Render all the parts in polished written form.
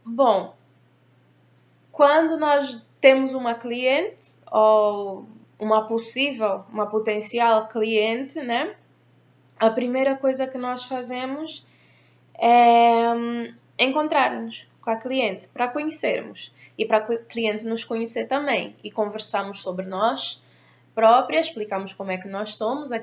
Bom, quando nós temos uma cliente ou uma potencial cliente, né? A primeira coisa que nós fazemos é encontrar-nos com a cliente para conhecermos e para a cliente nos conhecer também e conversamos sobre nós próprias, explicamos como é que nós somos, o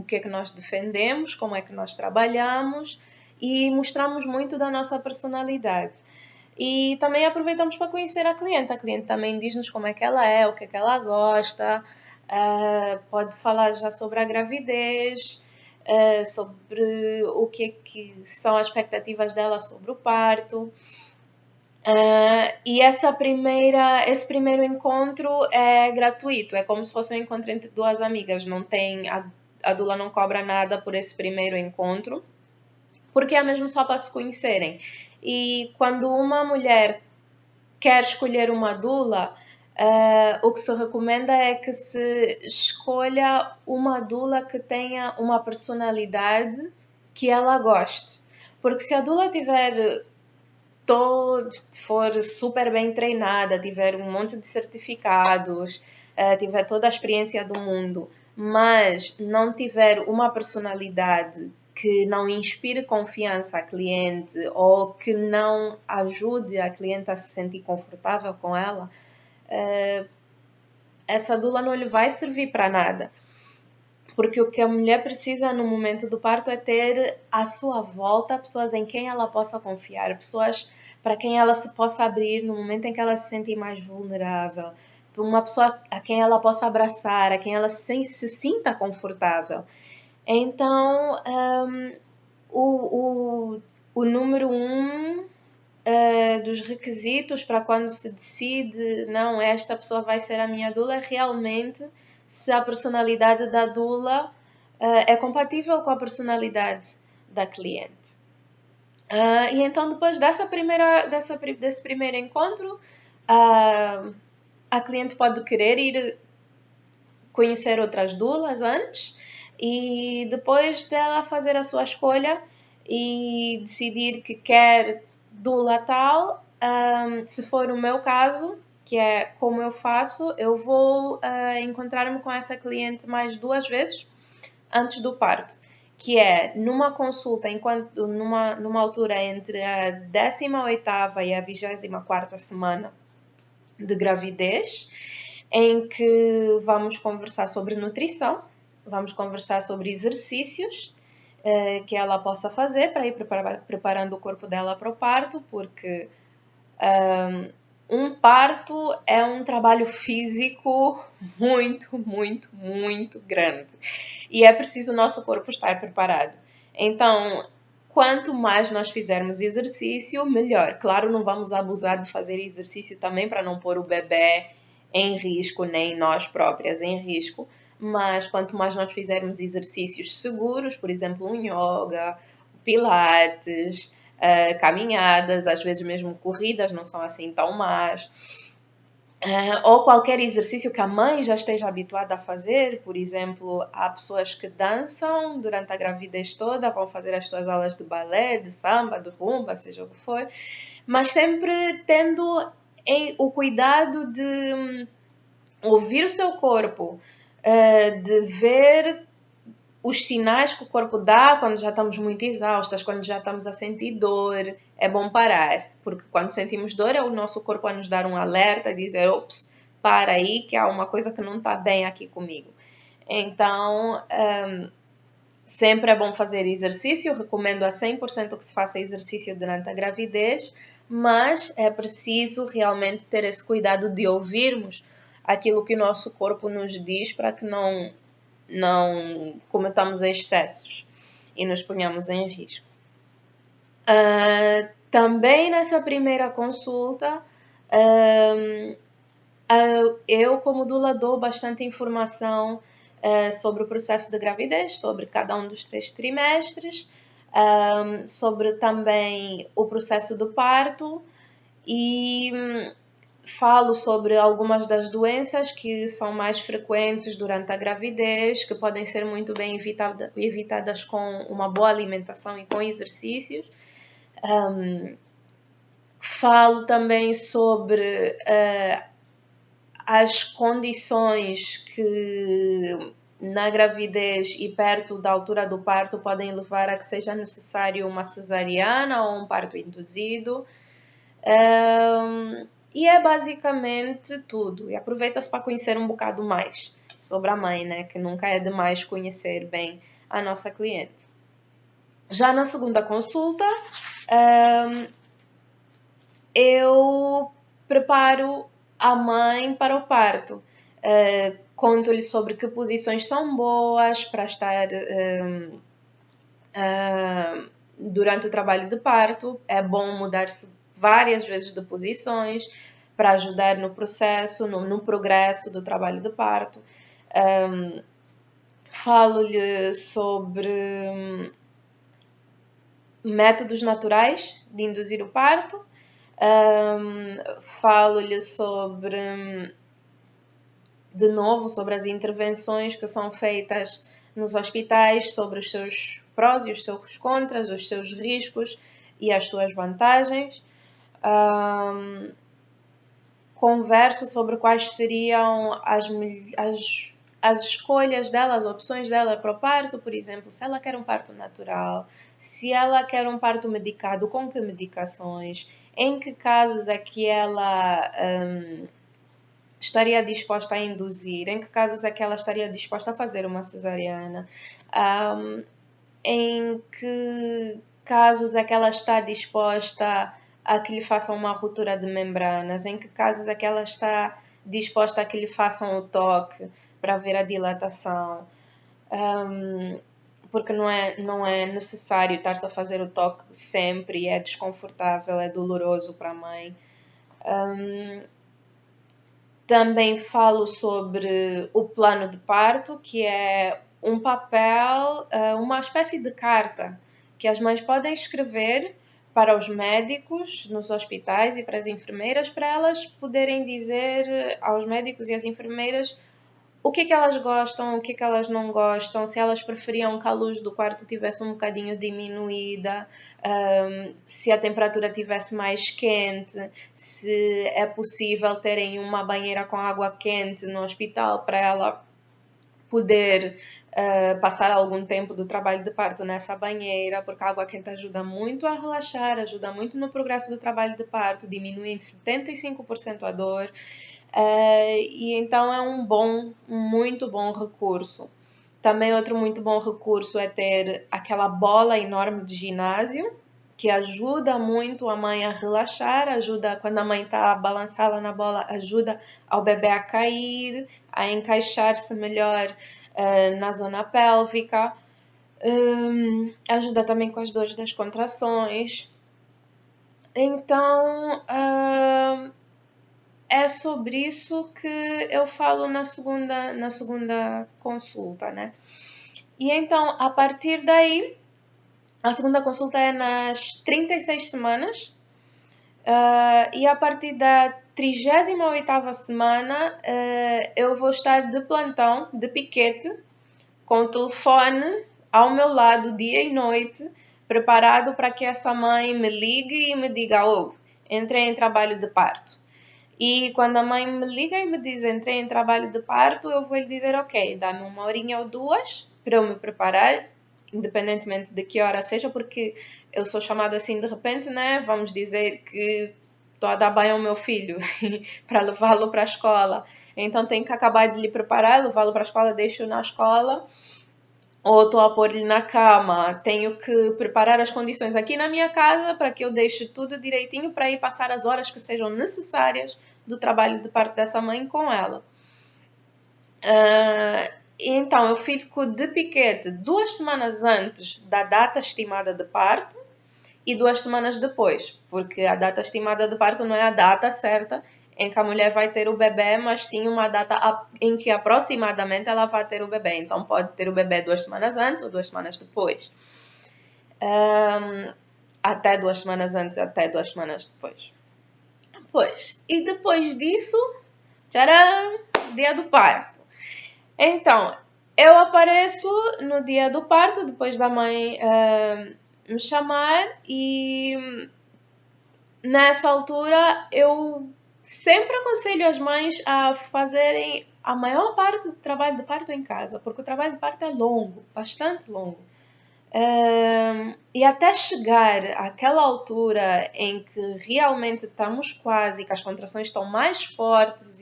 que é que nós defendemos, como é que nós trabalhamos e mostramos muito da nossa personalidade. E também aproveitamos para conhecer a cliente. A cliente também diz-nos como é que ela é, o que é que ela gosta, pode falar já sobre a gravidez, sobre o que é que são as expectativas dela sobre o parto. E esse primeiro encontro é gratuito, é como se fosse um encontro entre duas amigas. Não tem, a doula não cobra nada por esse primeiro encontro, porque é mesmo só para se conhecerem. E quando uma mulher quer escolher uma doula, o que se recomenda é que se escolha uma doula que tenha uma personalidade que ela goste. Porque se a doula for super bem treinada, tiver um monte de certificados, tiver toda a experiência do mundo, mas não tiver uma personalidade que não inspire confiança à cliente ou que não ajude a cliente a se sentir confortável com ela, essa doula não lhe vai servir para nada. Porque o que a mulher precisa no momento do parto é ter à sua volta pessoas em quem ela possa confiar, pessoas para quem ela se possa abrir no momento em que ela se sentir mais vulnerável, uma pessoa a quem ela possa abraçar, a quem ela se sinta confortável. Então, o número dos requisitos para quando se decide, não, esta pessoa vai ser a minha doula, é realmente se a personalidade da doula é compatível com a personalidade da cliente. E então, depois desse primeiro encontro, a cliente pode querer ir conhecer outras doulas antes e depois dela fazer a sua escolha e decidir que quer doula tal, se for o meu caso, que é como eu faço, eu vou encontrar-me com essa cliente mais 2 vezes antes do parto, que é numa consulta, numa altura entre a 18ª e a 24ª semana de gravidez, em que vamos conversar sobre nutrição, vamos conversar sobre exercícios que ela possa fazer para ir preparando o corpo dela para o parto, porque um parto é um trabalho físico muito, muito, muito grande. E é preciso o nosso corpo estar preparado. Então, quanto mais nós fizermos exercício, melhor. Claro, não vamos abusar de fazer exercício também para não pôr o bebê em risco, nem nós próprias em risco. Mas quanto mais nós fizermos exercícios seguros, por exemplo, um yoga, pilates, caminhadas, às vezes mesmo corridas, não são assim tão más. Ou qualquer exercício que a mãe já esteja habituada a fazer. Por exemplo, há pessoas que dançam durante a gravidez toda, vão fazer as suas aulas de balé, de samba, de rumba, seja o que for, mas sempre tendo o cuidado de ouvir o seu corpo, de ver os sinais que o corpo dá quando já estamos muito exaustas, quando já estamos a sentir dor. É bom parar, porque quando sentimos dor é o nosso corpo a nos dar um alerta, a dizer, ops, para aí que há uma coisa que não está bem aqui comigo. Então, sempre é bom fazer exercício. Eu recomendo a 100% que se faça exercício durante a gravidez, mas é preciso realmente ter esse cuidado de ouvirmos aquilo que o nosso corpo nos diz para que não cometamos excessos e nos ponhamos em risco. Também nessa primeira consulta, eu como doula dou bastante informação sobre o processo de gravidez, sobre cada um dos 3 trimestres, sobre também o processo do parto e falo sobre algumas das doenças que são mais frequentes durante a gravidez, que podem ser muito bem evitadas com uma boa alimentação e com exercícios. Falo também sobre as condições que na gravidez e perto da altura do parto podem levar a que seja necessário uma cesariana ou um parto induzido. E é basicamente tudo. E aproveita-se para conhecer um bocado mais sobre a mãe, né? Que nunca é demais conhecer bem a nossa cliente. Já na segunda consulta, eu preparo a mãe para o parto. Conto-lhe sobre que posições são boas para estar durante o trabalho de parto. É bom mudar-se várias vezes de posições para ajudar no processo, no progresso do trabalho de parto. Falo-lhe sobre métodos naturais de induzir o parto. Falo-lhe sobre, de novo, sobre as intervenções que são feitas nos hospitais, sobre os seus prós e os seus contras, os seus riscos e as suas vantagens. Converso sobre quais seriam as escolhas dela, as opções dela para o parto, por exemplo, se ela quer um parto natural, se ela quer um parto medicado, com que medicações, em que casos é que ela estaria disposta a induzir, em que casos é que ela estaria disposta a fazer uma cesariana, em que casos é que ela está disposta a que lhe façam uma ruptura de membranas, em que casos é que ela está disposta a que lhe façam o toque para ver a dilatação, porque não é necessário estar-se a fazer o toque sempre, é desconfortável, é doloroso para a mãe. Também falo sobre o plano de parto, que é um papel, uma espécie de carta que as mães podem escrever para os médicos nos hospitais e para as enfermeiras, para elas poderem dizer aos médicos e às enfermeiras o que é que elas gostam, o que é que elas não gostam, se elas preferiam que a luz do quarto tivesse um bocadinho diminuída, se a temperatura tivesse mais quente, se é possível terem uma banheira com água quente no hospital para ela poder passar algum tempo do trabalho de parto nessa banheira, porque a água quente ajuda muito a relaxar, ajuda muito no progresso do trabalho de parto, diminui em 75% a dor. E então é um muito bom recurso. Também outro muito bom recurso é ter aquela bola enorme de ginásio, que ajuda muito a mãe a relaxar, ajuda quando a mãe está a balançá-la na bola, ajuda ao bebê a cair, a encaixar-se melhor na zona pélvica, ajuda também com as dores das contrações. Então, é sobre isso que eu falo na segunda consulta, né? E então, a partir daí, a segunda consulta é nas 36 semanas. E a partir da 38ª semana, eu vou estar de plantão, de piquete, com o telefone ao meu lado dia e noite, preparado para que essa mãe me ligue e me diga: "Oh, entrei em trabalho de parto". E quando a mãe me liga e me diz entrei em trabalho de parto, eu vou lhe dizer ok, dá-me 1 horinha ou 2 para eu me preparar, independentemente de que hora seja, porque eu sou chamada assim de repente, né? Vamos dizer que estou a dar banho ao meu filho para levá-lo para a escola. Então tenho que acabar de lhe preparar, levá-lo para a escola, deixo-o na escola, ou estou a pôr-lhe na cama, tenho que preparar as condições aqui na minha casa para que eu deixe tudo direitinho para ir passar as horas que sejam necessárias do trabalho de parto dessa mãe com ela. Então, eu fico de piquete 2 semanas antes da data estimada de parto e 2 semanas depois, porque a data estimada de parto não é a data certa em que a mulher vai ter o bebê, mas sim uma data em que aproximadamente ela vai ter o bebê. Então, pode ter o bebê 2 semanas antes ou 2 semanas depois. Até 2 semanas antes, até 2 semanas depois. Pois, e depois disso, tcharam, dia do parto. Então, eu apareço no dia do parto, depois da mãe me chamar, e nessa altura, eu sempre aconselho as mães a fazerem a maior parte do trabalho de parto em casa, porque o trabalho de parto é longo, bastante longo. E até chegar àquela altura em que realmente estamos quase, que as contrações estão mais fortes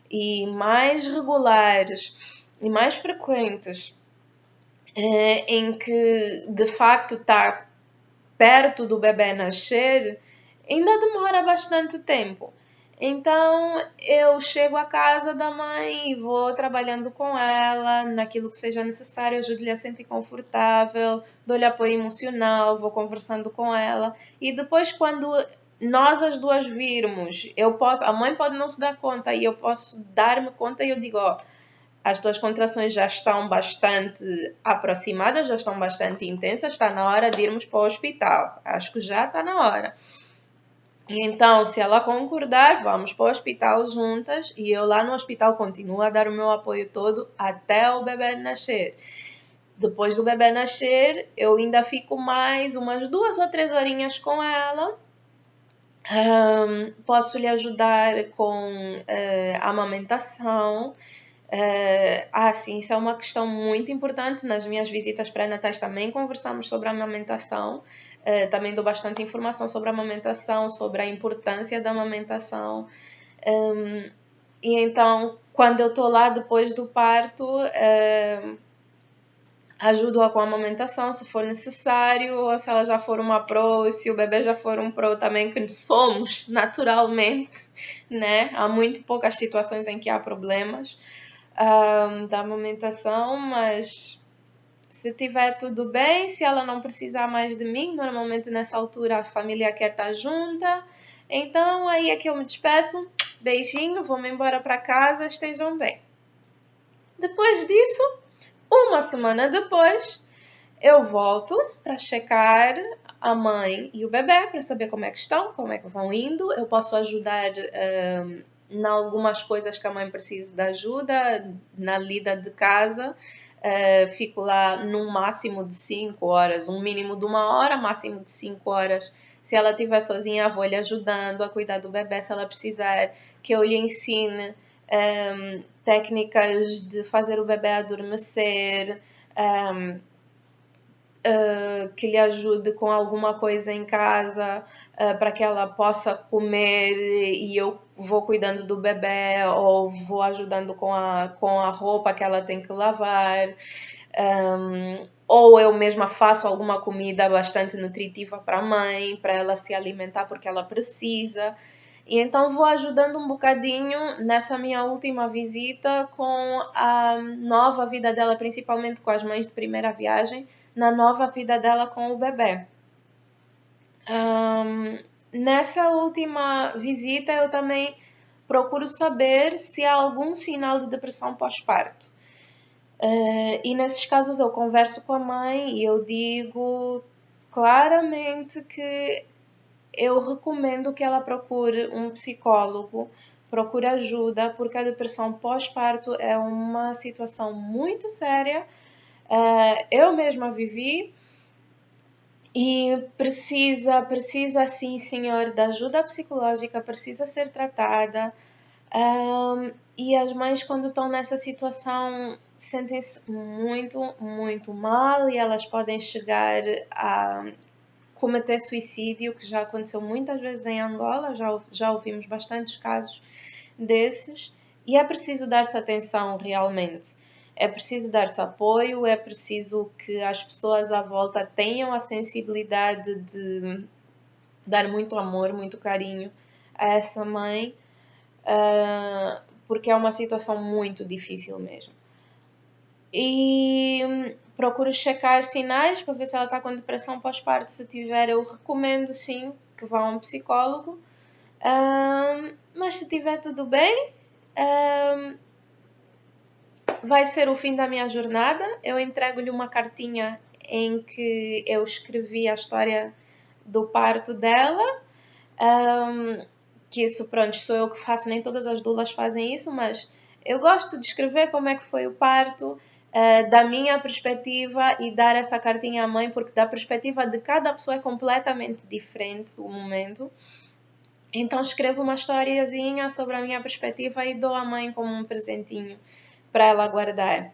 e mais regulares e mais frequentes, em que de facto está perto do bebê nascer, ainda demora bastante tempo. Então eu chego à casa da mãe e vou trabalhando com ela naquilo que seja necessário, ajudo-lhe a sentir confortável, dou-lhe apoio emocional, vou conversando com ela e depois quando nós as duas virmos, a mãe pode não se dar conta e eu posso dar-me conta e eu digo, ó, as tuas contrações já estão bastante aproximadas, já estão bastante intensas, está na hora de irmos para o hospital. Acho que já está na hora. Então, se ela concordar, vamos para o hospital juntas e eu lá no hospital continuo a dar o meu apoio todo até o bebê nascer. Depois do bebê nascer, eu ainda fico mais umas 2 ou 3 horinhas com ela. Posso lhe ajudar com a amamentação. Sim, isso é uma questão muito importante. Nas minhas visitas pré-natais também conversamos sobre a amamentação. Também dou bastante informação sobre a amamentação, sobre a importância da amamentação. E então, quando eu estou lá depois do parto, ajudo-a com a amamentação, se for necessário, ou se ela já for uma pro, e se o bebê já for um pro também, que somos naturalmente, né? Há muito poucas situações em que há problemas da amamentação, mas se tiver tudo bem, se ela não precisar mais de mim, normalmente nessa altura a família quer estar junta, então aí é que eu me despeço, beijinho, vou-me embora para casa, estejam bem. Depois disso, uma semana depois, eu volto para checar a mãe e o bebê para saber como é que estão, como é que vão indo. Eu posso ajudar em algumas coisas que a mãe precisa de ajuda, na lida de casa. Fico lá num máximo de 5 horas, um mínimo de 1 hora, máximo de 5 horas. Se ela estiver sozinha, vou lhe ajudando a cuidar do bebê, se ela precisar que eu lhe ensine técnicas de fazer o bebê adormecer, que lhe ajude com alguma coisa em casa para que ela possa comer e eu vou cuidando do bebê ou vou ajudando com a roupa que ela tem que lavar. Ou eu mesma faço alguma comida bastante nutritiva para a mãe, para ela se alimentar porque ela precisa. E então vou ajudando um bocadinho nessa minha última visita com a nova vida dela, principalmente com as mães de primeira viagem, na nova vida dela com o bebê. Nessa última visita eu também procuro saber se há algum sinal de depressão pós-parto. E nesses casos eu converso com a mãe e eu digo claramente que eu recomendo que ela procure um psicólogo, procure ajuda, porque a depressão pós-parto é uma situação muito séria. Eu mesma vivi e precisa sim, senhor, de ajuda psicológica, precisa ser tratada. E as mães, quando estão nessa situação, sentem-se muito, muito mal e elas podem chegar a cometer suicídio, que já aconteceu muitas vezes em Angola, já ouvimos bastantes casos desses, e é preciso dar-se atenção realmente. É preciso dar-se apoio, é preciso que as pessoas à volta tenham a sensibilidade de dar muito amor, muito carinho a essa mãe, porque é uma situação muito difícil mesmo. E procuro checar sinais para ver se ela está com depressão pós-parto. Se tiver, eu recomendo sim que vá a um psicólogo. Mas se tiver tudo bem, vai ser o fim da minha jornada. Eu entrego-lhe uma cartinha em que eu escrevi a história do parto dela. Que isso, pronto, sou eu que faço, nem todas as doulas fazem isso, mas eu gosto de escrever como é que foi o parto, da minha perspectiva e dar essa cartinha à mãe, porque da perspectiva de cada pessoa é completamente diferente o momento. Então escrevo uma historiazinha sobre a minha perspectiva e dou à mãe como um presentinho para ela guardar.